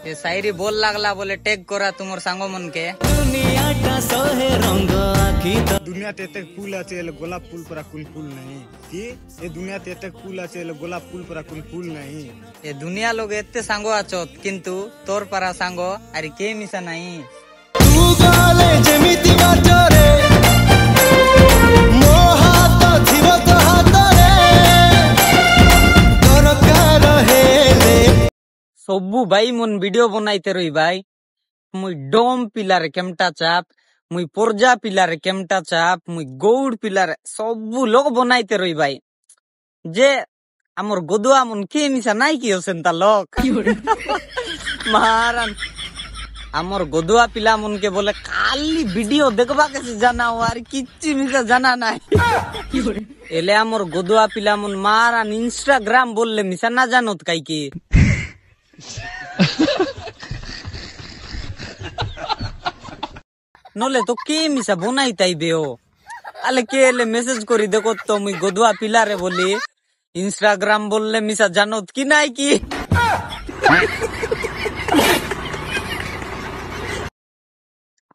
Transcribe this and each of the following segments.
ये शायरी बोल लागला बोले टेक करा तुमर सांगो मन के दुनिया तेते फूल আছে গোলাপ ফুল পরা কোন ফুল नहीं कि ये दुनिया तेते फूल আছে গোলাপ ফুল পরা কোন ফুল नहीं ये दुनिया लोग एते सांगो आचोत किंतु तोर पारा सांगो अरे के मिसा नहीं तू गाले जेमिति बाटरे मोहात थिव तो हातरे दरकार हेले सबु भाई मन वीडियो बनाइते रही भाई मुई डोम पिलार केमटा चाप मुई पोरजा पिलार केमटा चाप मुई गौड़ पिलार सबु लोग बनाइते रही भाई जे आमर गोदुआ मन के मिसा नाई कि सेंता लोग महारान आमर गोदुआ पिला मन के बोले खाली वीडियो देखबा के जाना हो और किच्ची मिसा जाना नाई एले आमर गोदुआ पिला मन मारान इंस्टाग्राम बोलले मिसा ना जानत काई की नले तो के मिसा बनाई ताइबे हो आले के ले मेसेज करी देखो तो मुई गोदुआ पिला रे बोली इंस्टाग्राम बोलले मिसा जानत की नाई की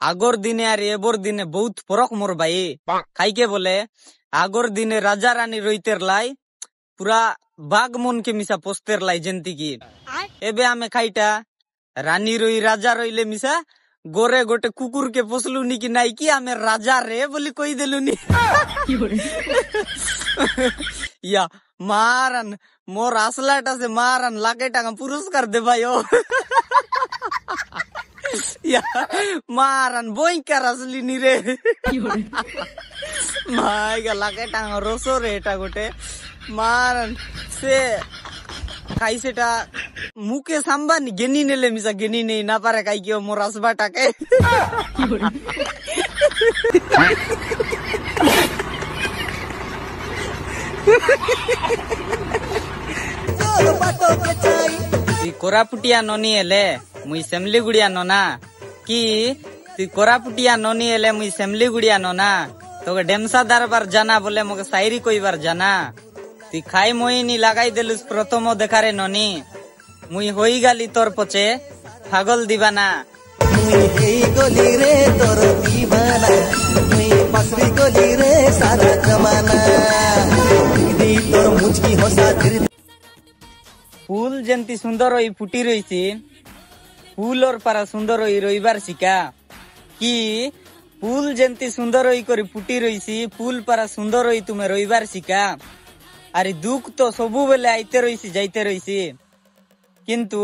आगोर दिने और एबोर दिने बहुत फरक मोर भाई खाई के बोले आगोर दिने राजा रानी रोइतेर लाई पूरा बाग मन के मिसा पोस्तेर लाई जंती की एबे आमे खाइटा रानी रोई राजा रोइले मिसा गोरे गोटे कुकुर के पोसलुनी की नाई की आमे राजा रे बोली कोई देलुनी या मारन मोर असलाटा से मारन लाकेटा का पुरस्कार दे भाइयो या मारन बोई कर असली नी रे माय का लाकेटा रोसो रे एटा गोटे मारन से काई सेटा मुके संबानी गेनी नेले मिसा गेनी नहीं ना पारे काई कियो मोर असबाटा के कोरापुटिया नोनी एले मुई सेमली गुड़िया नोना की ती कोरापुटिया नोनी एले मुई सेमली गुड़िया नोना तो डेमसा दरबार जाना बोले मोके शायरी कोई बार जाना ती खाई मोई नी लगाई देलुस प्रथमो देखा रे नोनी मुई होई गाली तोर पचे पागल दीवाना मुई हेई गली रे तोर दीवाना मुई पसरी गली रे सारा जमाना दी तोर मुझकी होसा दिल फूल जंती सुंदर होई फुटी रहीसी फूल और पारा सुंदर होई रहीबार शिका कि फूल जंती सुंदर होई करी फुटी रहीसी फूल पारा सुंदर होई तुमे रहीबार शिका अरे दुख तो सबु बेले आइते रहीसी जाइते रहीसी किंतु